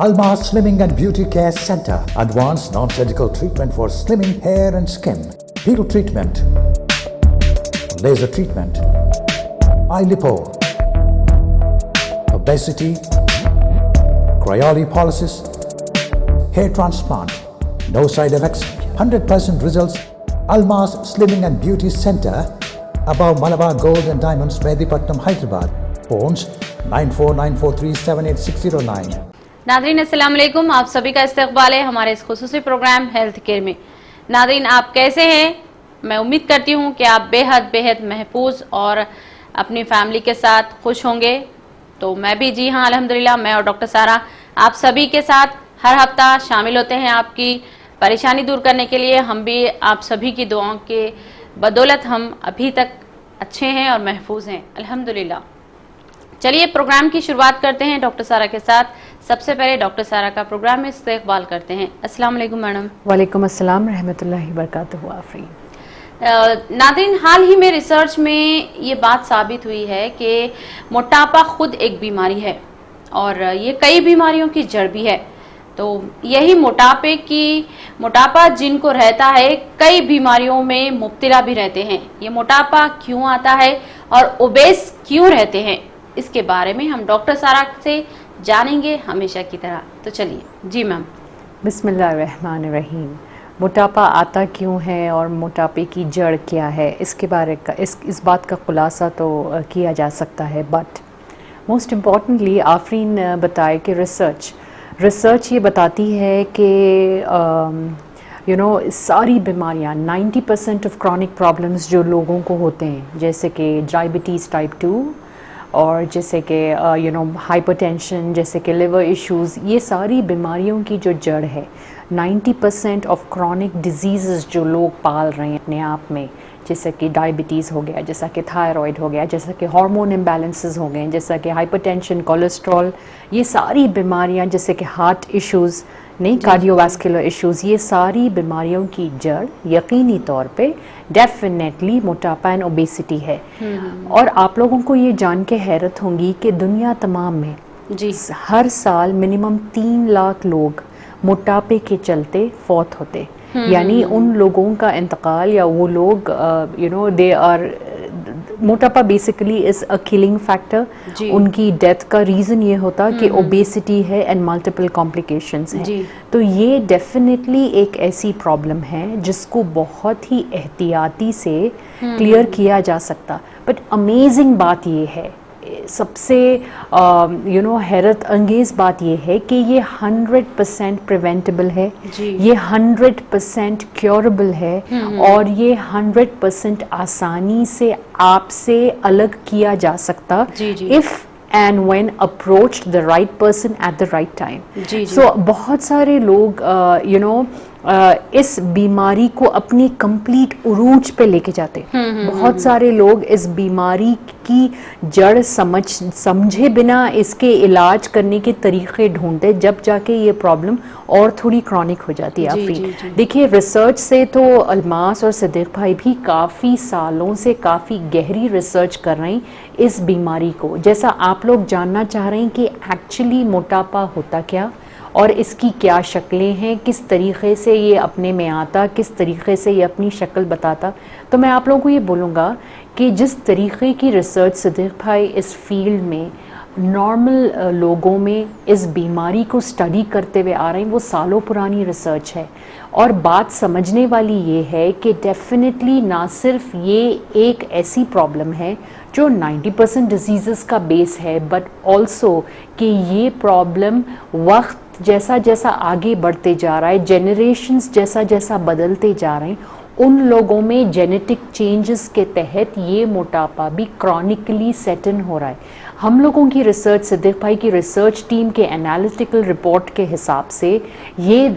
Almas Slimming and Beauty Care Center. Advanced non-surgical treatment for slimming hair and skin. Peel treatment. Laser treatment. Eye lipo. Obesity. Cryolipolysis. Hair transplant. No side effects. 100% results. Almas Slimming and Beauty Center. Above Malabar Gold and Diamonds, Medipatnam, Hyderabad. Phones 9494378609. Nadreen अस्सलाम वालेकुम, आप सभी का इस्तकबाल है हमारे इस खुसूसी programme health care में। नादरीन, आप कैसे हैं? मैं उम्मीद करती हूं कि आप बेहद महफूज और अपनी फैमिली के साथ खुश होंगे। तो मैं भी, जी हाँ, अल्हम्दुलिल्लाह, मैं और डॉक्टर सारा आप सभी के साथ हर हफ्ता शामिल होते हैं आपकी परेशानी दूर करने के लिए। हम भी आप सभी की दुआओं के बदौलत हम अभी तक अच्छे हैं और महफूज हैं, अल्हम्दुलिल्लाह। चलिए प्रोग्राम की शुरुआत करते हैं डॉक्टर सारा के साथ। सबसे पहले डॉक्टर सारा का प्रोग्राम में इस्तकबाल करते हैं। अस्सलाम वालेकुम मैडम। वालेकुम अस्सलाम रहमतुल्लाहि बरकातहू। आफरीन। नादरीन, हाल ही में रिसर्च में ये बात साबित हुई है कि मोटापा खुद एक बीमारी है और ये कई बीमारियों की जड़ भी है। तो यही मोटापा जिनको रहता है कई बीमारियों में मुब्तला भी रहते हैं। ये मोटापा क्यों आता है और ओबेस क्यों रहते हैं, इसके बारे में हम डॉक्टर सारा से जानेंगे हमेशा की तरह। तो चलिए। जी मैम। बिस्मिल्लाहिर्रहमानिर्रहीम। मोटापा आता क्यों है और मोटापे की जड़ क्या है, इसके बारे का इस बात का खुलासा तो किया जा सकता है, बट मोस्ट इम्पॉर्टेंटली आफरीन बताए कि रिसर्च ये बताती है कि सारी बीमारियाँ 90% ऑफ क्रॉनिक प्रॉब्लम्स जो लोगों को होते हैं, जैसे कि डायबिटीज़ टाइप 2 और जैसे कि हाइपरटेंशन, जैसे कि लिवर इश्यूज़, ये सारी बीमारियों की जो जड़ है 90% ऑफ क्रॉनिक डिजीज़ जो लोग पाल रहे हैं अपने आप में, जैसे कि डायबिटीज़ हो गया, जैसा कि थायराइड हो गया, जैसा कि हार्मोन इम्बैलेंसेस हो गए, जैसा कि हाइपरटेंशन, कोलेस्ट्रॉल, ये सारी बीमारियां, जैसे कि हार्ट इश्यूज़, नहीं कार्डियोवास्कुलर इश्यूज़, ये सारी बीमारियों की जड़ यकीनी तौर पे डेफिनेटली मोटापा एंड ओबेसिटी है। और आप लोगों को ये जान के हैरत होंगी कि दुनिया तमाम में हर साल मिनिमम 3 लाख लोग मोटापे के चलते फौत होते, यानी उन लोगों का इंतकाल या वो लोग दे आर मोटापा basically is a killing factor. उनकी डेथ का रीज़न ये होता कि ओबेसिटी है एंड मल्टीपल कॉम्प्लिकेशंस हैं। तो ये डेफिनेटली एक ऐसी प्रॉब्लम है जिसको बहुत ही एहतियाती से क्लियर किया जा सकता। बट अमेजिंग बात ये है, सबसे हैरत अंगेज़ बात ये है कि ये 100% प्रिवेंटेबल है, ये 100% क्योरेबल है और ये 100% आसानी से आपसे अलग किया जा सकता if and when approached the right person at the right time. So बहुत सारे लोग इस बीमारी को अपनी कंप्लीट उरूज पे लेके जाते। बहुत सारे लोग इस बीमारी की जड़ समझे बिना इसके इलाज करने के तरीके ढूंढते, जब जाके ये प्रॉब्लम और थोड़ी क्रॉनिक हो जाती है। देखिए, रिसर्च से तो अलमास और सिद्दीक भाई भी काफ़ी सालों से काफ़ी गहरी रिसर्च कर रहे हैं इस बीमारी को। जैसा आप लोग जानना चाह रहे हैं कि एक्चुअली मोटापा होता क्या और इसकी क्या शक्लें हैं, किस तरीक़े से ये अपने में आता, किस तरीक़े से ये अपनी शक्ल बताता, तो मैं आप लोगों को ये बोलूँगा कि जिस तरीक़े की रिसर्च सिद्दीक भाई इस फील्ड में नॉर्मल लोगों में इस बीमारी को स्टडी करते हुए आ रहे हैं, वो सालों पुरानी रिसर्च है। और बात समझने वाली ये है कि डेफिनेटली ना सिर्फ ये एक ऐसी प्रॉब्लम है जो 90% डिजीज़ का बेस है, बट ऑल्सो कि ये प्रॉब्लम वक्त जैसा जैसा आगे बढ़ते जा रहा है, जेनरेशन्स जैसा जैसा बदलते जा रहे हैं, उन लोगों में जेनेटिक चेंजेस के तहत ये मोटापा भी क्रॉनिकली सेट इन हो रहा है। हम लोगों की रिसर्च, सिद्दीक भाई की रिसर्च टीम के एनालिटिकल रिपोर्ट के हिसाब से ये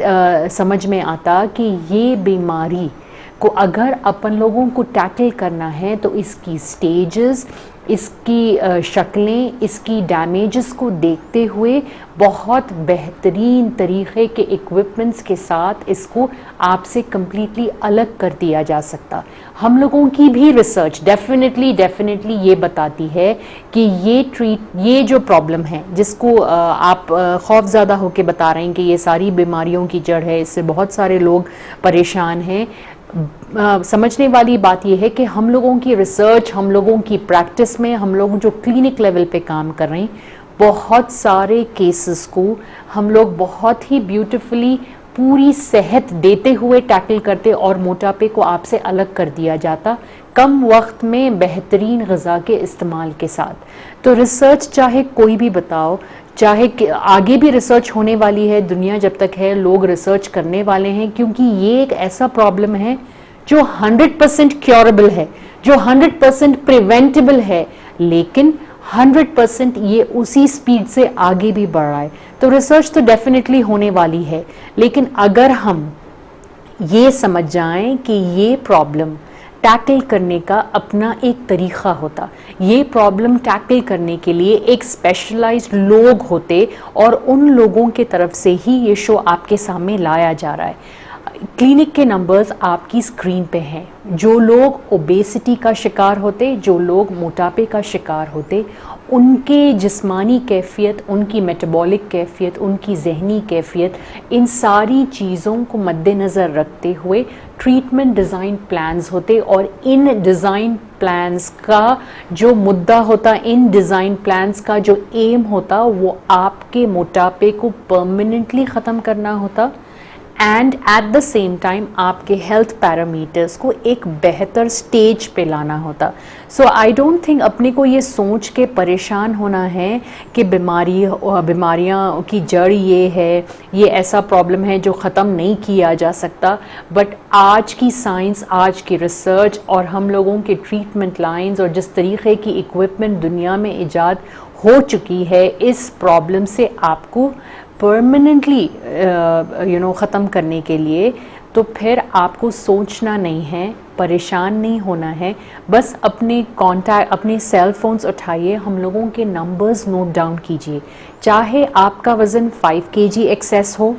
समझ में आता कि ये बीमारी को अगर अपन लोगों को टैकल करना है तो इसकी स्टेजेस इसकी शक्लें, इसकी डैमेजेस को देखते हुए बहुत बेहतरीन तरीक़े के इक्विपमेंट्स के साथ इसको आपसे कम्प्लीटली अलग कर दिया जा सकता। हम लोगों की भी रिसर्च डेफिनेटली ये बताती है कि ये जो प्रॉब्लम है जिसको आप खौफज़दा होकर बता रहे हैं कि ये सारी बीमारियों की जड़ है, इससे बहुत सारे लोग परेशान हैं, समझने वाली बात यह है कि हम लोगों की रिसर्च, हम लोगों की प्रैक्टिस में, हम लोग जो क्लिनिक लेवल पे काम कर रहे हैं, बहुत सारे केसेस को हम लोग बहुत ही ब्यूटीफुली पूरी सेहत देते हुए टैकल करते और मोटापे को आपसे अलग कर दिया जाता कम वक्त में बेहतरीन ग़िज़ा के इस्तेमाल के साथ। तो रिसर्च चाहे कोई भी बताओ, चाहे आगे भी रिसर्च होने वाली है, दुनिया जब तक है लोग रिसर्च करने वाले हैं, क्योंकि ये एक ऐसा प्रॉब्लम है जो 100% क्योरेबल है, जो 100% प्रिवेंटेबल है, लेकिन 100% ये उसी स्पीड से आगे भी बढ़ रहा है। तो रिसर्च तो डेफिनेटली होने वाली है, लेकिन अगर हम ये समझ जाएं कि ये प्रॉब्लम टैकल करने का अपना एक तरीक़ा होता, ये प्रॉब्लम टैकल करने के लिए एक स्पेशलाइज्ड लोग होते और उन लोगों के तरफ से ही ये शो आपके सामने लाया जा रहा है। क्लिनिक के नंबर्स आपकी स्क्रीन पे हैं। जो लोग ओबेसिटी का शिकार होते, जो लोग मोटापे का शिकार होते, उनके जिस्मानी कैफियत, उनकी मेटाबॉलिक कैफियत, उनकी जहनी कैफियत, इन सारी चीज़ों को मद्देनज़र रखते हुए ट्रीटमेंट डिज़ाइन प्लान्स होते और इन डिज़ाइन प्लान्स का जो मुद्दा होता, इन डिज़ाइन प्लान्स का जो एम होता, वो आपके मोटापे को परमानेंटली ख़त्म करना होता and at the same time आपके हेल्थ पैरामीटर्स को एक बेहतर स्टेज पे लाना होता। सो आई डोंट थिंक अपने को ये सोच के परेशान होना है कि बीमारियां की जड़ ये है, ये ऐसा प्रॉब्लम है जो ख़त्म नहीं किया जा सकता। बट आज की साइंस, आज की रिसर्च और हम लोगों के ट्रीटमेंट लाइंस और जिस तरीक़े की इक्विपमेंट दुनिया में ईजाद हो चुकी है, इस प्रॉब्लम से आपको परमानेंटली ख़त्म करने के लिए, तो फिर आपको सोचना नहीं है, परेशान नहीं होना है, बस अपने सेल फोन्स उठाइए, हम लोगों के नंबर्स नोट डाउन कीजिए। चाहे आपका वज़न 5 kg एक्सेस हो,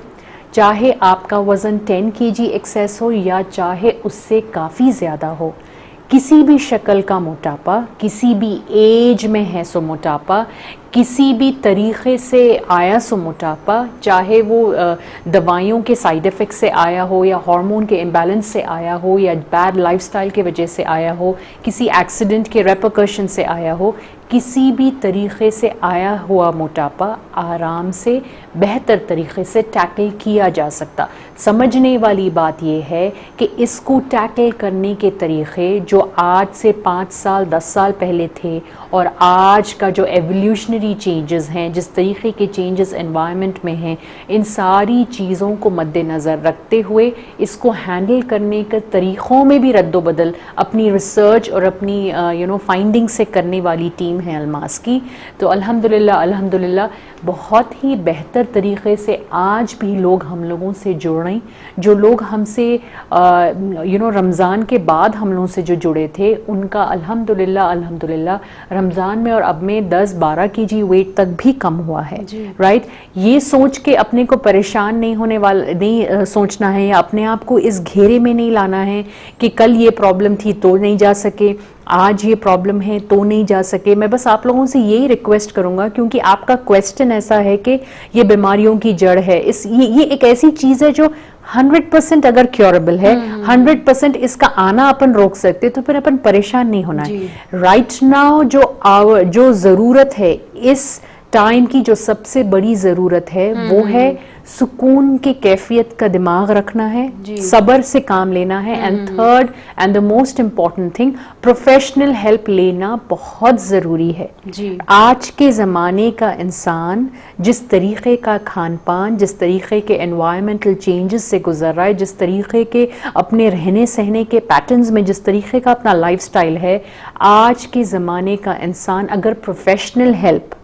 चाहे आपका वज़न 10 kg एक्सेस हो, या चाहे उससे काफ़ी ज़्यादा हो, किसी भी शक्ल का मोटापा, किसी भी एज में है सो मोटापा, किसी भी तरीक़े से आया सो मोटापा, चाहे वो दवाइयों के साइड इफ़ेक्ट से आया हो, या हार्मोन के इम्बैलेंस से आया हो, या बैड लाइफस्टाइल के वजह से आया हो, किसी एक्सीडेंट के रेपरकशन से आया हो, किसी भी तरीक़े से आया हुआ मोटापा आराम से बेहतर तरीक़े से टैकल किया जा सकता। समझने वाली बात यह है कि इसको टैकल करने के तरीक़े जो आज से 5 साल 10 साल पहले थे और आज का जो एवोल्यूशनरी चेंजेस हैं, जिस तरीक़े के चेंजेस एनवायरनमेंट में हैं, इन सारी चीज़ों को मद्देनज़र रखते हुए इसको हैंडल करने के तरीक़ों में भी रद्दोबदल अपनी रिसर्च और अपनी फाइंडिंग से करने वाली टीम है अलमास की। तो अल्हम्दुलिल्लाह बहुत ही बेहतर तरीक़े से आज भी लोग हम लोगों से जुड़ रहे हैं। जो लोग हमसे रमज़ान के बाद हम लोगों से जो जुड़े थे, उनका अल्हम्दुलिल्लाह रमज़ान में और अब में 10-12 kg वेट तक भी कम हुआ है। राइट, ये सोच के अपने को परेशान नहीं सोचना है, या अपने आप को इस घेरे में नहीं लाना है कि कल ये प्रॉब्लम थी तो नहीं जा सके, आज ये प्रॉब्लम है तो नहीं जा सके। मैं बस आप लोगों से यही रिक्वेस्ट करूंगा, क्योंकि आपका क्वेश्चन ऐसा है कि ये बीमारियों की जड़ है, ये एक ऐसी चीज़ है जो 100% अगर क्योरेबल है, 100% इसका आना अपन रोक सकते, तो फिर अपन परेशान नहीं होना है। राइट नाउ जो ज़रूरत है, इस टाइम की जो सबसे बड़ी ज़रूरत है वो है सुकून के कैफियत का दिमाग रखना है, सब्र से काम लेना है, and third and the most important thing, professional help लेना बहुत ज़रूरी है। आज के ज़माने का इंसान जिस तरीक़े का खान पान, जिस तरीक़े के एनवायरमेंटल चेंजेस से गुजर रहा है, जिस तरीक़े के अपने रहने सहने के पैटर्न्स में जिस तरीक़े का अपना लाइफस्टाइल है, आज के ज़माने का इंसान अगर प्रोफेशनल हेल्प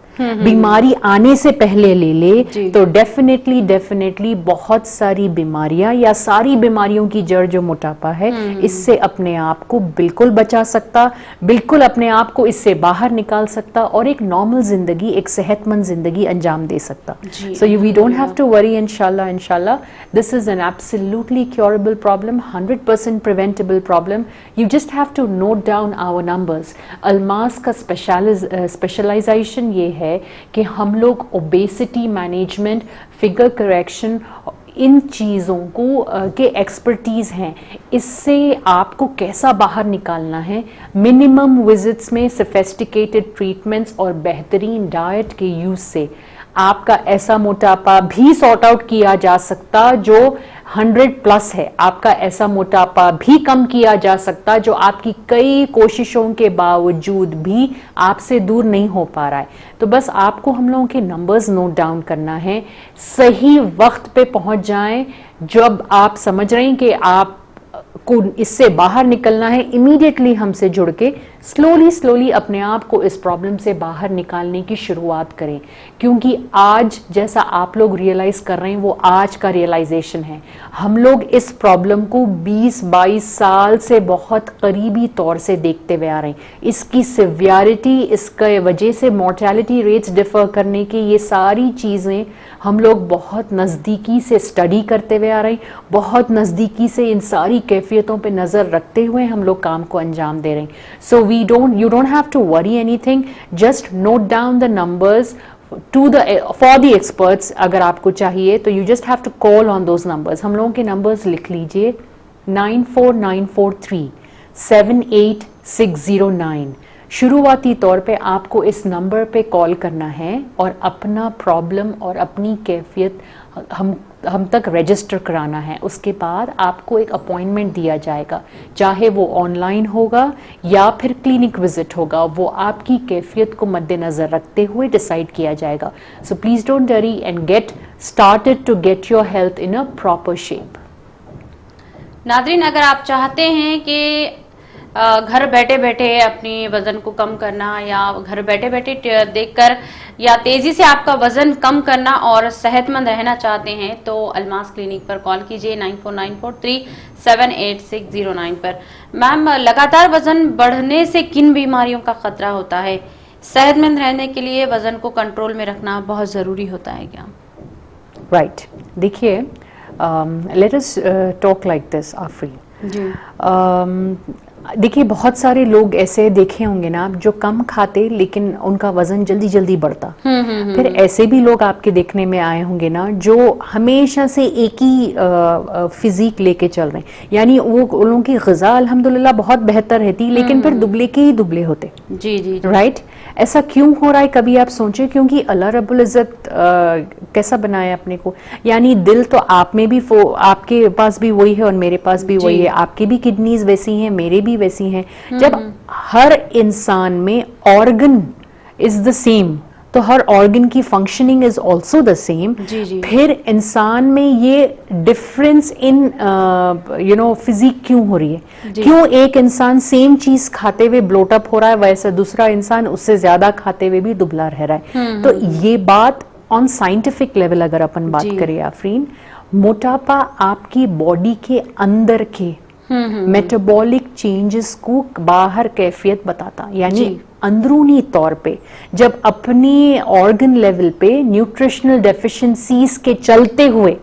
बीमारी आने से पहले ले ले तो डेफिनेटली बहुत सारी बीमारियां या सारी बीमारियों की जड़ जो मोटापा है, इससे अपने आप को बिल्कुल बचा सकता, बिल्कुल अपने आप को इससे बाहर निकाल सकता और एक नॉर्मल जिंदगी, एक सेहतमंद जिंदगी अंजाम दे सकता। So we don't have to worry, इंशाल्लाह this is an absolutely curable problem, 100% preventable problem. You just have to note down our numbers. Almas का स्पेशलाइजेशन ये है कि हम लोग ओबेसिटी मैनेजमेंट, फिगर करेक्शन, इन चीज़ों को के एक्सपर्टीज़ हैं। इससे आपको कैसा बाहर निकालना है, मिनिमम विजिट्स में सोफिस्टिकेटेड ट्रीटमेंट्स और बेहतरीन डाइट के यूज़ से आपका ऐसा मोटापा भी सॉर्ट आउट किया जा सकता जो 100+ है। आपका ऐसा मोटापा भी कम किया जा सकता जो आपकी कई कोशिशों के बावजूद भी आपसे दूर नहीं हो पा रहा है। तो बस आपको हम लोगों के नंबर्स नोट डाउन करना है, सही वक्त पे पहुंच जाएं। जब आप समझ रहे हैं कि आप को इससे बाहर निकलना है, इमीडिएटली हमसे जुड़ के स्लोली अपने आप को इस प्रॉब्लम से बाहर निकालने की शुरुआत करें। क्योंकि आज जैसा आप लोग रियलाइज कर रहे हैं वो आज का रियलाइजेशन है। हम लोग इस प्रॉब्लम को 20-22 साल से बहुत करीबी तौर से देखते हुए आ रहे हैं। इसकी सिवियरिटी, इसके वजह से मोर्टेलिटी रेट्स डिफर करने की, ये सारी चीज़ें हम लोग बहुत नज़दीकी से स्टडी करते हुए आ रहे हैं। बहुत नज़दीकी से इन सारी कैफियतों पे नज़र रखते हुए हम लोग काम को अंजाम दे रहे हैं। सो you don't have to worry anything, just note down the numbers for the experts। अगर आपको चाहिए तो you just have to call on those numbers। हम लोगों के numbers लिख लीजिए 94943 78609। शुरुआती तौर पे आपको इस नंबर पे कॉल करना है और अपना प्रॉब्लम और अपनी कैफियत हम तक रजिस्टर कराना है। उसके बाद आपको एक अपॉइंटमेंट दिया जाएगा, चाहे वो ऑनलाइन होगा या फिर क्लिनिक विजिट होगा, वो आपकी कैफियत को मद्देनज़र रखते हुए डिसाइड किया जाएगा। So please don't worry and get started to get your health in a proper shape. नादरीन, अगर आप चाहते हैं कि घर बैठे बैठे अपनी वज़न को कम करना या घर बैठे बैठे देखकर या तेज़ी से आपका वज़न कम करना और सेहतमंद रहना चाहते हैं तो अल्मास क्लिनिक पर कॉल कीजिए 9494378609 पर। मैम, लगातार वज़न बढ़ने से किन बीमारियों का खतरा होता है? सेहतमंद रहने के लिए वज़न को कंट्रोल में रखना बहुत ज़रूरी होता है क्या? राइट, देखिए, let us talk like this Aafreen ji. देखिए, बहुत सारे लोग ऐसे देखे होंगे ना जो कम खाते लेकिन उनका वजन जल्दी जल्दी बढ़ता। फिर ऐसे भी लोग आपके देखने में आए होंगे ना जो हमेशा से एक ही फिजिक लेके चल रहे हैं, यानी वो उन लोगों की ग़िज़ा अल्हम्दुलिल्लाह बहुत बेहतर रहती लेकिन फिर दुबले के ही दुबले होते। जी। राइट, ऐसा क्यों हो रहा है कभी आप सोचें? क्योंकि अल्लाह रब्बुल इज़्ज़त कैसा बनाया अपने को, यानी दिल तो आप में भी, आपके पास भी वही है और मेरे पास भी वही है, आपकी भी किडनीज वैसी हैं, मेरे भी वैसी हैं। जब हर इंसान में ऑर्गन इज द सेम तो हर ऑर्गन की functioning is also the same. फिर इंसान में ये डिफरेंस इन फिजिक क्यों हो रही है? क्यों एक इंसान सेम चीज खाते हुए ब्लोटअप हो रहा है, वैसे दूसरा इंसान उससे ज्यादा खाते हुए भी दुबला रह रहा है? तो ये बात ऑन साइंटिफिक लेवल अगर अपन बात करें आफरीन, मोटापा आपकी बॉडी के अंदर के मेटाबॉलिक चेंजेस को बाहर कैफियत बताता, यानी अंदरूनी तौर पे जब अपनी ऑर्गन लेवल पे न्यूट्रिशनल डेफिशिएंसीज के चलते हुए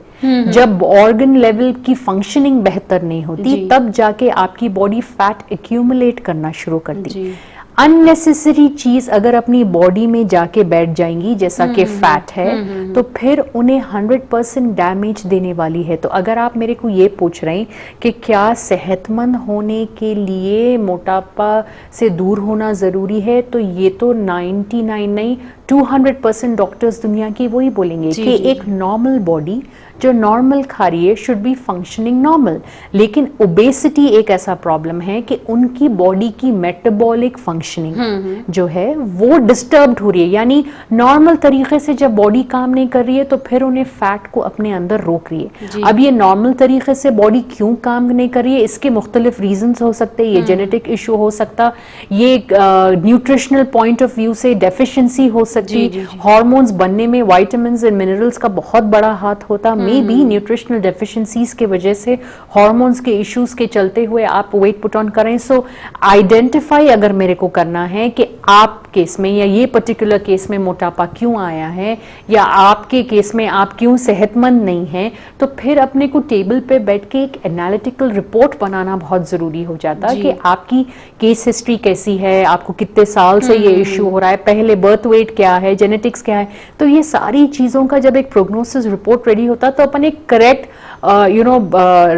जब ऑर्गन लेवल की फंक्शनिंग बेहतर नहीं होती तब जाके आपकी बॉडी फैट एक्यूमुलेट करना शुरू करती। अननेसेसरी चीज अगर अपनी बॉडी में जाके बैठ जाएंगी जैसा कि फैट है तो फिर उन्हें 100% डैमेज देने वाली है। तो अगर आप मेरे को ये पूछ रहे हैं कि क्या सेहतमंद होने के लिए मोटापा से दूर होना ज़रूरी है, तो ये तो 99 नहीं 200% डॉक्टर्स दुनिया की वही बोलेंगे कि एक नॉर्मल बॉडी जो नॉर्मल खा रही है शुड बी फंक्शनिंग नॉर्मल, लेकिन ओबेसिटी एक ऐसा प्रॉब्लम है कि उनकी बॉडी की मेटाबॉलिक फंक्शनिंग जो है वो डिस्टर्ब्ड हो रही है, यानी नॉर्मल तरीके से जब बॉडी काम नहीं कर रही है तो फिर उन्हें फैट को अपने अंदर रोक रही है। अब ये नॉर्मल तरीके से बॉडी क्यों काम नहीं कर रही है, इसके मुख्तलिफ रीजंस हो सकते हैं, ये जेनेटिक इशू हो सकता, ये न्यूट्रिशनल पॉइंट ऑफ व्यू से डेफिशिएंसी हो सकती, हार्मोन्स बनने में विटामिन्स एंड मिनरल्स का बहुत बड़ा हाथ होता, मे बी न्यूट्रिशनल डेफिशिएंसीज के वजह से हार्मोन्स के इश्यूज के चलते हुए आप वेट पुट ऑन करें। सो आइडेंटिफाई अगर मेरे को करना है कि आप केस में या ये पर्टिकुलर केस में मोटापा क्यों आया है या आपके केस में आप क्यों सेहतमंद नहीं हैं, तो फिर अपने को टेबल पे बैठ के एक एनालिटिकल रिपोर्ट बनाना बहुत जरूरी हो जाता है कि आपकी केस हिस्ट्री कैसी है, आपको कितने साल से ये इश्यू हो रहा है, पहले बर्थ वेट क्या है, जेनेटिक्स क्या है। तो ये सारी चीजों का जब एक प्रोग्नोसिस रिपोर्ट रेडी होता तो अपन एक करेक्ट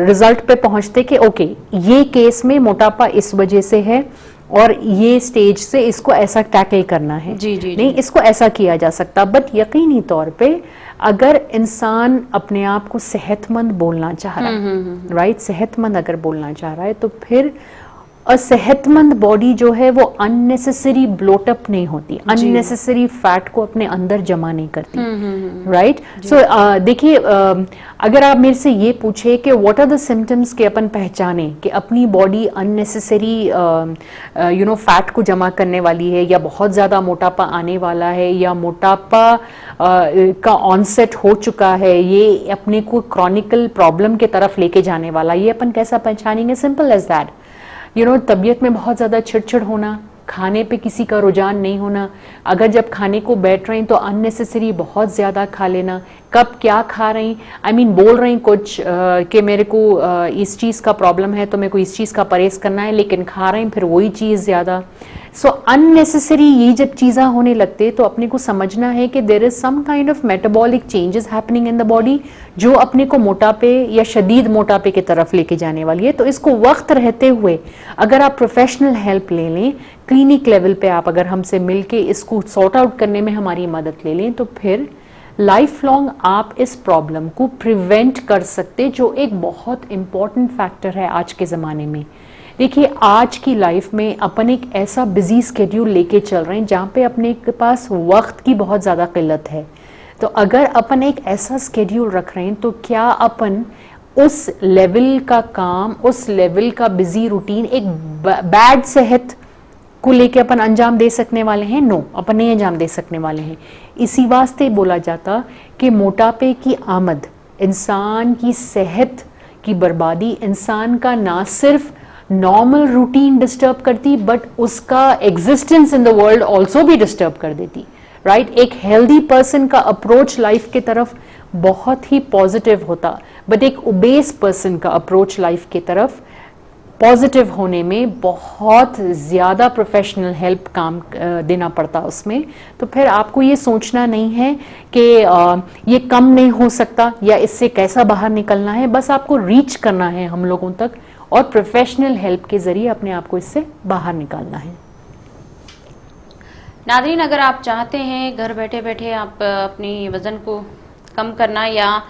रिजल्ट पे पहुंचते कि ओके ये केस में मोटापा इस वजह से है और ये स्टेज से इसको ऐसा टैकल करना है, नहीं इसको ऐसा किया जा सकता। बट यकीनी तौर पे अगर इंसान अपने आप को सेहतमंद बोलना चाह रहा है, राइट, सेहतमंद अगर बोलना चाह रहा है तो फिर सेहतमंद बॉडी जो है वो अननेसेसरी ब्लोटअप नहीं होती, अननेसेसरी फैट को अपने अंदर जमा नहीं करती, राइट। सो देखिए अगर आप मेरे से ये पूछे कि व्हाट आर द सिम्टम्स के अपन पहचाने कि अपनी बॉडी अननेसेसरी फैट को जमा करने वाली है या बहुत ज्यादा मोटापा आने वाला है या मोटापा का ऑनसेट हो चुका है, ये अपने को क्रॉनिकल प्रॉब्लम के तरफ लेके जाने वाला, ये अपन कैसा पहचानेंगे? सिंपल एज दैट, तबीयत में बहुत ज्यादा चिड़चिड़ होना, खाने पे किसी का रुझान नहीं होना, अगर जब खाने को बैठ रहे हैं तो अननेसेसरी बहुत ज्यादा खा लेना, कब क्या खा रही, बोल रही कुछ कि मेरे को इस चीज का प्रॉब्लम है तो मेरे को इस चीज का परहेज करना है, लेकिन खा रहे हैं फिर वही चीज ज्यादा। सो अननेसेसरी ये जब चीज़ें होने लगते तो अपने को समझना है कि there is some kind of metabolic changes happening in the body जो अपने को मोटापे या शदीद मोटापे की तरफ लेके जाने वाली है। तो इसको वक्त रहते हुए अगर आप प्रोफेशनल हेल्प ले लें, क्लिनिक लेवल पे आप अगर हमसे मिलके इसको सॉर्ट आउट करने में हमारी मदद ले लें, तो फिर लाइफ लॉन्ग आप इस प्रॉब्लम को प्रिवेंट कर सकते, जो एक बहुत इंपॉर्टेंट फैक्टर है आज के ज़माने में। देखिए आज की लाइफ में अपन एक ऐसा बिजी स्केड्यूल लेके चल रहे हैं जहाँ पे अपने के पास वक्त की बहुत ज़्यादा किल्लत है। तो अगर अपन एक ऐसा स्केड्यूल रख रहे हैं तो क्या अपन उस लेवल का काम, उस लेवल का बिजी रूटीन एक बैड सेहत को लेके अपन अंजाम दे सकने वाले हैं? नो, अपन नहीं अंजाम दे सकने वाले हैं। इसी वास्ते बोला जाता कि मोटापे की आमद इंसान की सेहत की बर्बादी, इंसान का ना सिर्फ नॉर्मल रूटीन डिस्टर्ब करती बट उसका existence in the world also भी डिस्टर्ब कर देती, राइट। एक हेल्दी पर्सन का अप्रोच लाइफ के तरफ बहुत ही पॉजिटिव होता, बट एक ओबेस पर्सन का अप्रोच लाइफ के तरफ पॉजिटिव होने में बहुत ज़्यादा प्रोफेशनल हेल्प काम देना पड़ता उसमें। तो फिर आपको ये सोचना नहीं है कि ये कम नहीं हो सकता या इससे कैसा बाहर निकलना है, बस आपको रीच करना है हम लोगों तक और प्रोफेशनल हेल्प के जरिए अपने आप को इससे बाहर निकालना है। नादरीन, अगर आप चाहते हैं घर बैठे बैठे आप अपनी वजन को कम करना या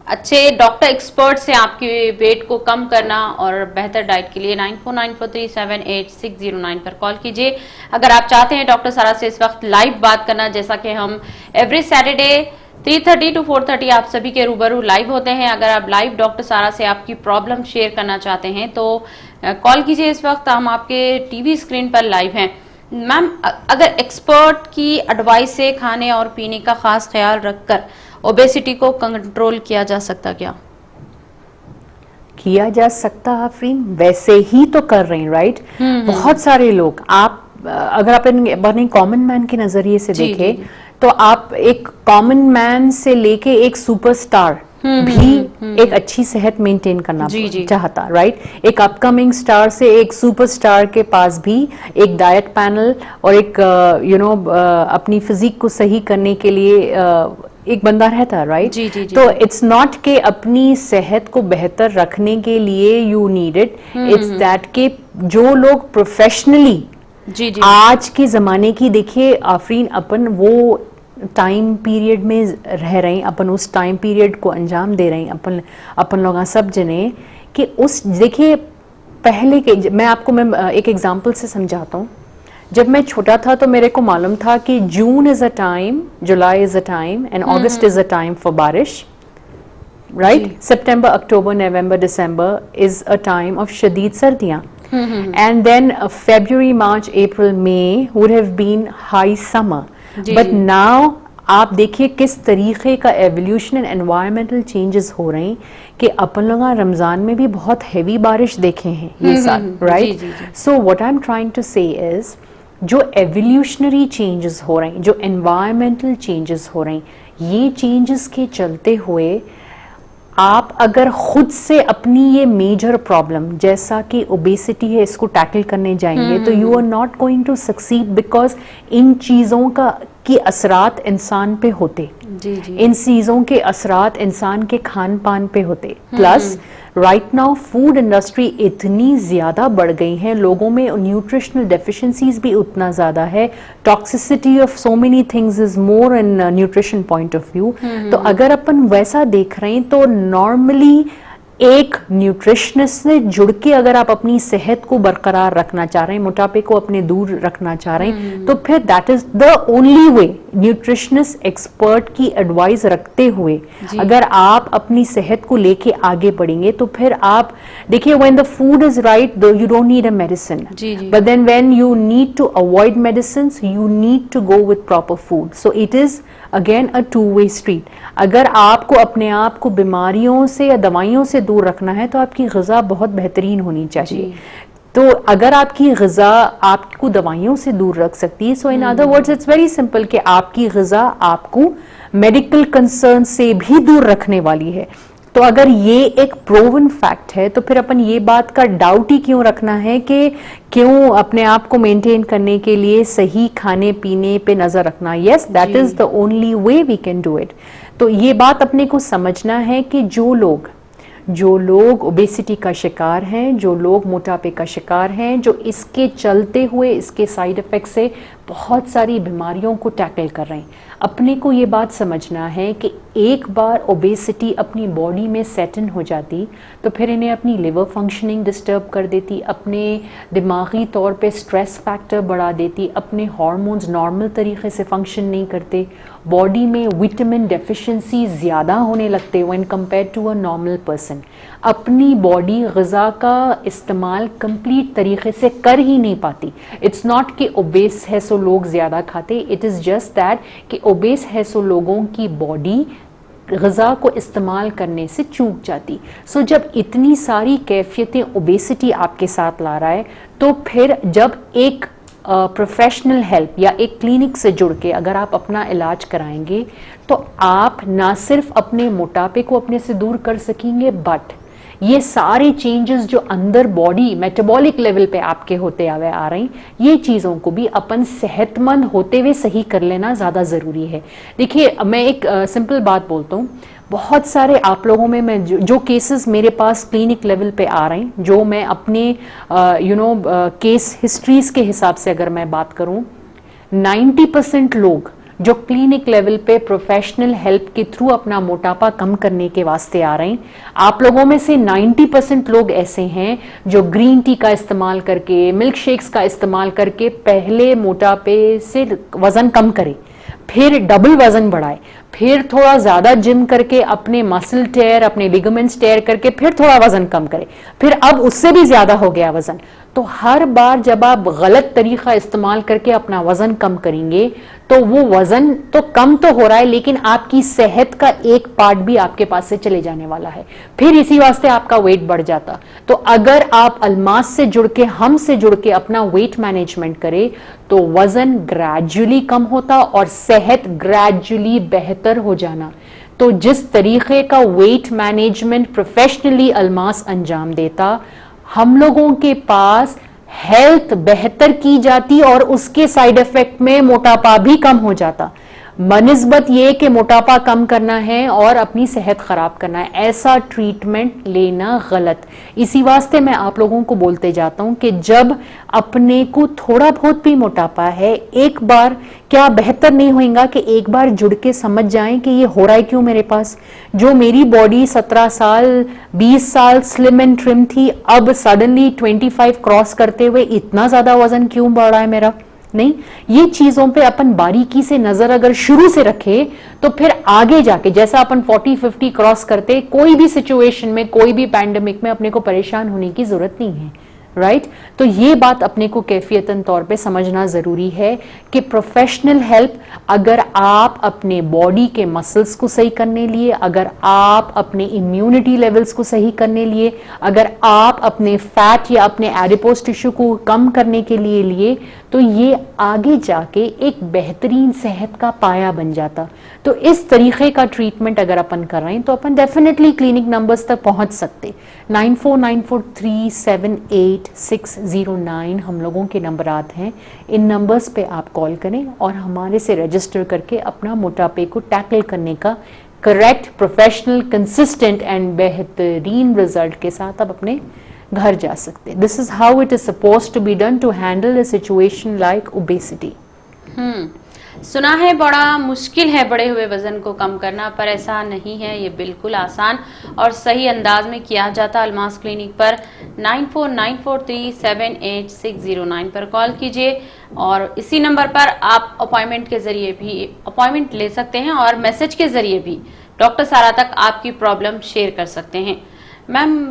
अच्छे डॉक्टर एक्सपर्ट से आपके वेट को कम करना और बेहतर डाइट के लिए 9494378609 पर कॉल कीजिए। अगर आप चाहते हैं डॉक्टर सारा से इस वक्त लाइव बात करना, जैसा कि हम एवरी सैटरडे 3:30 to 4:30 आप सभी के रूबरू लाइव होते हैं, अगर आप लाइव डॉक्टर सारा से आपकी प्रॉब्लम शेयर करना चाहते हैं तो कॉल कीजिए। इस वक्त हम आपके टीवी स्क्रीन पर लाइव हैं। मैम, अगर एक्सपर्ट की एडवाइस से खाने और पीने का खास ख्याल रखकर ओबेसिटी को कंट्रोल किया जा सकता क्या? किया जा सकता आफरीन, वैसे ही तो कर रहे हैं, राइट। बहुत सारे लोग, आप अगर आप अपने कॉमन मैन के नजरिए से देखें तो आप एक कॉमन मैन से लेके एक सुपरस्टार भी एक अच्छी सेहत मेंटेन करना चाहता, राइट। एक अपकमिंग स्टार से एक सुपरस्टार के पास भी एक डाइट पैनल और एक अपनी फिजिक को सही करने के लिए एक बंदा रहता है, राइट। तो इट्स नॉट के अपनी सेहत को बेहतर रखने के लिए you need it, it's that के जो लोग प्रोफेशनली आज के जमाने की, देखिए आफरीन, अपन वो टाइम पीरियड में रह रहे हैं, अपन उस टाइम पीरियड को अंजाम दे रहे हैं, अपन लोग सब जने कि उस देखिए पहले के, मैं आपको मैं एक एग्जांपल से समझाता हूँ। जब मैं छोटा था तो मेरे को मालूम था कि June is a time, July is a time and August is a time for baarish, right? September, October, November, December is a time of शदीद सर्दियाँ, and then February, March, April, May would have been high summer. But now आप देखिए किस तरीके का evolution and environmental changes हो रहे हैं कि अपन लोग रमजान में भी बहुत हैवी बारिश देखे हैं ये साल, right? So what I am trying to say is जो एवोल्यूशनरी चेंजेस हो रहे हैं, जो एनवायरमेंटल चेंजेस हो रहे हैं, ये चेंजेस के चलते हुए आप अगर खुद से अपनी ये मेजर प्रॉब्लम जैसा कि ओबेसिटी है इसको टैकल करने जाएंगे तो you are not going to succeed, because इन चीज़ों की असरात इंसान पे होते, इन चीज़ों के असरात इंसान के खान पान पे होते। Plus right now food industry इतनी ज़्यादा बढ़ गई है, लोगों में न्यूट्रिशनल डेफिशिएंसीज भी उतना ज़्यादा है, toxicity of so many things is more in nutrition point of view. तो अगर अपन वैसा देख रहे हैं तो नॉर्मली एक न्यूट्रिशनिस्ट से जुड़ के अगर आप अपनी सेहत को बरकरार रखना चाह रहे हैं, मोटापे को अपने दूर रखना चाह रहे हैं, तो फिर that is the only way. Nutritionist expert की एडवाइस रखते हुए अगर आप अपनी सेहत को लेके आगे बढ़ेंगे तो फिर आप देखिए when the food is right you don't need a medicine, but then when you need to avoid medicine you need to go with proper food. So it is again a two way street. अगर आपको अपने आप को बीमारियों से या दवाइयों से दूर रखना है तो आपकी ग़िज़ा बहुत बेहतरीन होनी चाहिए। तो अगर आपकी ग़िज़ा आपको दवाइयों से दूर रख सकती है, so in other words it's very simple कि आपकी ग़िज़ा आपको मेडिकल कंसर्न से भी दूर रखने वाली है। तो अगर ये एक प्रूवन फैक्ट है तो फिर अपन ये बात का डाउट ही क्यों रखना है कि क्यों अपने आप को मेंटेन करने के लिए सही खाने पीने पे नजर रखना। Yes, that is the only way we can do it. तो ये बात अपने को समझना है कि जो लोग ओबेसिटी का शिकार हैं, जो लोग मोटापे का शिकार हैं, जो इसके चलते हुए इसके साइड इफेक्ट से बहुत सारी बीमारियों को टैकल कर रहे हैं, अपने को ये बात समझना है कि एक बार ओबेसिटी अपनी बॉडी में सेट इन हो जाती तो फिर इन्हें अपनी लिवर फंक्शनिंग डिस्टर्ब कर देती, अपने दिमागी तौर पे स्ट्रेस फैक्टर बढ़ा देती, अपने हार्मोन्स नॉर्मल तरीके से फंक्शन नहीं करते, बॉडी में विटामिन डेफिशिएंसी ज़्यादा होने लगते when compare to a normal person. अपनी बॉडी ग़िज़ा का इस्तेमाल कंप्लीट तरीके से कर ही नहीं पाती। इट्स नॉट कि ओबेस है सो लोग ज़्यादा खाते, इट इज़ जस्ट दैट कि ओबेस है सो लोगों की बॉडी ग़िज़ा को इस्तेमाल करने से चूक जाती। सो जब इतनी सारी कैफियतें ओबेसिटी आपके साथ ला रहा है तो फिर जब एक प्रोफेशनल हेल्प या एक क्लिनिक से जुड़ के अगर आप अपना इलाज कराएंगे तो आप ना सिर्फ अपने मोटापे को अपने से दूर कर सकेंगे, बट ये सारे चेंजेस जो अंदर बॉडी मेटाबॉलिक लेवल पे आपके होते आ रहे हैं, ये चीज़ों को भी अपन सेहतमंद होते हुए सही कर लेना ज़्यादा ज़रूरी है। देखिए मैं एक सिंपल बात बोलता हूँ, बहुत सारे आप लोगों में मैं जो केसेस मेरे पास क्लिनिक लेवल पे आ रहे हैं, जो मैं अपने केस हिस्ट्रीज के हिसाब से अगर मैं बात करूं, 90% लोग जो क्लिनिक लेवल पे प्रोफेशनल हेल्प के थ्रू अपना मोटापा कम करने के वास्ते आ रहे हैं, आप लोगों में से 90% लोग ऐसे हैं जो ग्रीन टी का इस्तेमाल करके, मिल्क शेक्स का इस्तेमाल करके पहले मोटापे से वजन कम करे, फिर डबल वजन बढ़ाए, फिर थोड़ा ज़्यादा जिम करके अपने मसल टेयर, अपने लिगामेंट्स टेयर करके फिर थोड़ा वजन कम करे, फिर अब उससे भी ज़्यादा हो गया वजन। तो हर बार जब आप गलत तरीका इस्तेमाल करके अपना वजन कम करेंगे तो वो वजन तो कम तो हो रहा है लेकिन आपकी सेहत का एक पार्ट भी आपके पास से चले जाने वाला है, फिर इसी वास्ते आपका वेट बढ़ जाता। तो अगर आप अल्मास से जुड़ के, हमसे जुड़ के अपना वेट मैनेजमेंट करें तो वजन ग्रेजुअली कम होता और सेहत ग्रेजुअली बेहतर हो जाना। तो जिस तरीके का वेट मैनेजमेंट प्रोफेशनली अल्मास अंजाम देता, हम लोगों के पास हेल्थ बेहतर की जाती और उसके साइड इफेक्ट में मोटापा भी कम हो जाता। बनिस्बत ये कि मोटापा कम करना है और अपनी सेहत खराब करना है, ऐसा ट्रीटमेंट लेना गलत। इसी वास्ते मैं आप लोगों को बोलते जाता हूं कि जब अपने को थोड़ा बहुत भी मोटापा है, एक बार क्या बेहतर नहीं होगा कि एक बार जुड़ के समझ जाएं कि ये हो रहा है क्यों मेरे पास। जो मेरी बॉडी 17 साल 20 साल स्लिम एंड ट्रिम थी, अब सडनली 25 क्रॉस करते हुए इतना ज्यादा वजन क्यों बढ़ रहा है मेरा। नहीं, ये चीजों पे अपन बारीकी से नजर अगर शुरू से रखे तो फिर आगे जाके जैसा अपन 40-50 क्रॉस करते, कोई भी सिचुएशन में, कोई भी पैंडेमिक में अपने को परेशान होने की जरूरत नहीं है, राइट। तो ये बात अपने को कैफियतन तौर पे समझना जरूरी है कि प्रोफेशनल हेल्प, अगर आप अपने बॉडी के मसल्स को सही करने लिए, अगर आप अपने इम्यूनिटी लेवल्स को सही करने लिए, अगर आप अपने फैट या अपने एडिपोज टिश्यू को कम करने के लिए तो ये आगे जाके एक बेहतरीन सेहत का पाया बन जाता। तो इस तरीके का ट्रीटमेंट अगर अपन कर रहे हैं तो अपन डेफिनेटली क्लिनिक नंबर्स तक पहुंच सकते। 9494378609 हम लोगों के नंबर आते हैं। इन नंबर्स पे आप कॉल करें और हमारे से रजिस्टर करके अपना मोटापे को टैकल करने का करेक्ट, प्रोफेशनल, कंसिस्टेंट एंड बेहतरीन रिजल्ट के साथ आप अपने घर जा सकते। This is how it is suppose to be done to handle a situation like obesity. सुना है बड़ा मुश्किल है बढ़े हुए वजन को कम करना, पर ऐसा नहीं है, ये बिल्कुल आसान और सही अंदाज में किया जाता। अलमास क्लिनिक पर 9494378609 पर कॉल कीजिए और इसी नंबर पर आप अपॉइंटमेंट के जरिए भी अपॉइंटमेंट ले सकते हैं और मैसेज के जरिए भी डॉक्टर सारा तक आपकी प्रॉब्लम शेयर कर सकते हैं। मैम,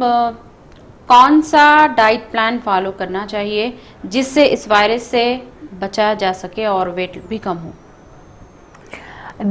कौन सा डाइट प्लान फॉलो करना चाहिए जिससे इस वायरस से बचा जा सके और वेट भी कम हो?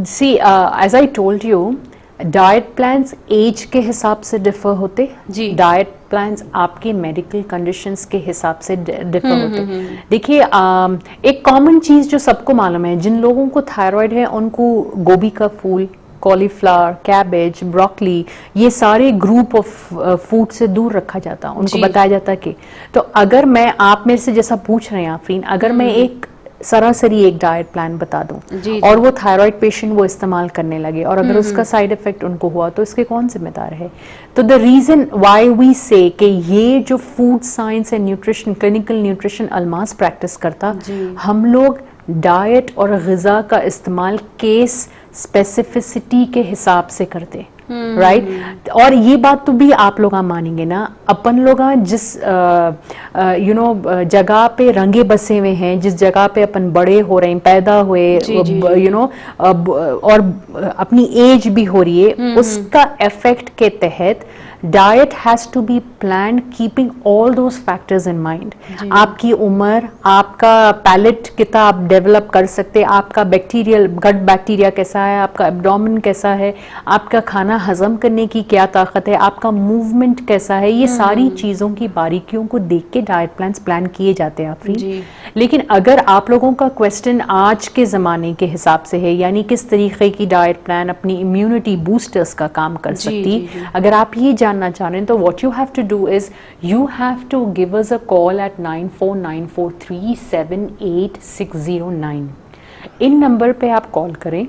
See, as I told you, diet plans as के हिसाब से डिफर होते जी। डाइट प्लान्स आपके मेडिकल कंडीशंस के हिसाब से डिफर होते। देखिए, एक कॉमन चीज जो सबको मालूम है, जिन लोगों को थायराइड है उनको गोभी का फूल, कॉलीफ्लावर, कैबेज, ब्रोकली, ये सारे ग्रुप ऑफ फूड से दूर रखा जाता है। उनको बताया जाता है कि तो अगर मैं, आप मेरे से जैसा पूछ रहे हैं आफरीन, अगर मैं एक सरासरी एक डाइट प्लान बता दूं और वो थायराइड पेशेंट वो इस्तेमाल करने लगे और अगर उसका साइड इफेक्ट उनको हुआ तो इसके कौन जिम्मेदार है? तो द रीजन व्हाई वी से कि ये जो food science and nutrition, clinical nutrition Almas practice करता, हम लोग डाइट और ग़िज़ा का इस्तेमाल केस स्पेसिफिसिटी के हिसाब से करते, राइट। और ये बात तो भी आप लोग मानेंगे ना, अपन लोग जिस जगह पे रंगे बसे हुए हैं, जिस जगह पे अपन बड़े हो रहे हैं, पैदा हुए, और अपनी एज भी हो रही है, उसका इफेक्ट के तहत diet has to be plan keeping all those factors in mind. आपकी उम्र, आपका पैलेट कितना आप डेवलप कर सकते, आपका बैक्टीरियल गट बैक्टीरिया कैसा है, आपका एब्डोमेन कैसा है, आपका खाना हजम करने की क्या ताकत है, आपका मूवमेंट कैसा है, ये सारी चीजों की बारीकियों को देख के डाइट प्लान्स प्लान किए जाते हैं आफरीन। लेकिन अगर आप लोगों का क्वेश्चन आज के जमाने के हिसाब से है, यानी किस तरीके की डाइट प्लान अपनी इम्यूनिटी बूस्टर्स का काम कर सकती, अगर आप ये जानना चाह रहे हैं तो what you have to do is you have to give us a call at 9494378609। इन नंबर पे आप कॉल करें,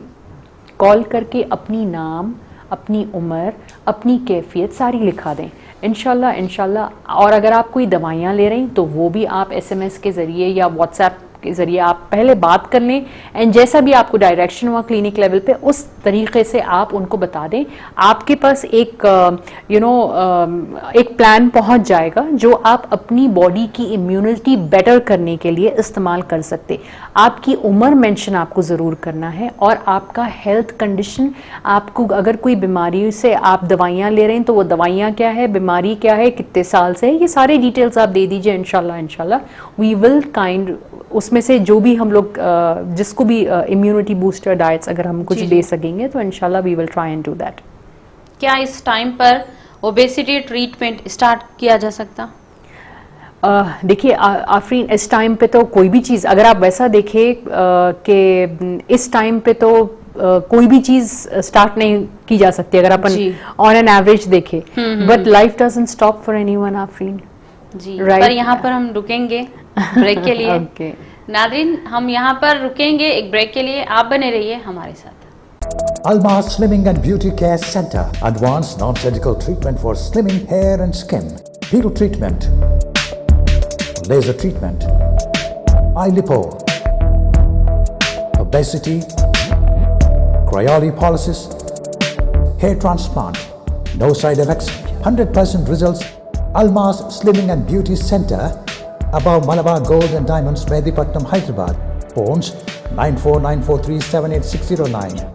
कॉल करके अपनी नाम, अपनी उम्र, अपनी कैफियत सारी लिखा दें। इंशाल्लाह। और अगर आप कोई दवाइयाँ ले रहे हैं तो वो भी आप SMS के ज़रिए या WhatsApp के ज़रिए आप पहले बात कर लें, एंड जैसा भी आपको डायरेक्शन हुआ क्लिनिक लेवल पे उस तरीके से आप उनको बता दें। आपके पास एक एक प्लान पहुंच जाएगा जो आप अपनी बॉडी की इम्यूनिटी बेटर करने के लिए इस्तेमाल कर सकते। आपकी उम्र मेंशन आपको ज़रूर करना है और आपका हेल्थ कंडीशन, आपको अगर कोई बीमारी से आप दवाइयाँ ले रहे हैं तो वो दवाइयाँ क्या है, बीमारी क्या है, कितने साल से है, ये सारे डिटेल्स आप दे दीजिए। इंशाल्लाह वी विल काइंड उसमें से जो भी हम लोग जिसको भी इम्यूनिटी बूस्टर डाइट्स अगर हम कुछ दे सकेंगे तो इंशाल्लाह we will try and do that. क्या इस टाइम पर ओबेसिटी ट्रीटमेंट स्टार्ट किया जा सकता? देखिए आफरीन, इस टाइम पे तो कोई भी चीज़ अगर आप वैसा देखें कि इस टाइम पे तो कोई भी चीज़ स्टार्ट नहीं की जा सकती अगर अपन ऑन एन एवरेज देखें, but life doesn't stop for anyone Afreen ji, right? पर यहाँ पर हम रुकेंगे ब्रेक के लिए। Okay. नादरीन, हम यहाँ पर रुकेंगे एक ब्रेक के लिए, आप बने रहिए हमारे साथ। Almas Slimming and Beauty Care Center. Advanced non-surgical treatment for slimming hair and skin. Peel treatment. Laser treatment. Eye lipo. Obesity. Cryolipolysis. Hair transplant. No side effects. 100% results. Almas Slimming and Beauty Center. Above Malabar Gold and Diamonds, Medipatnam, Hyderabad. Phones 9494378609.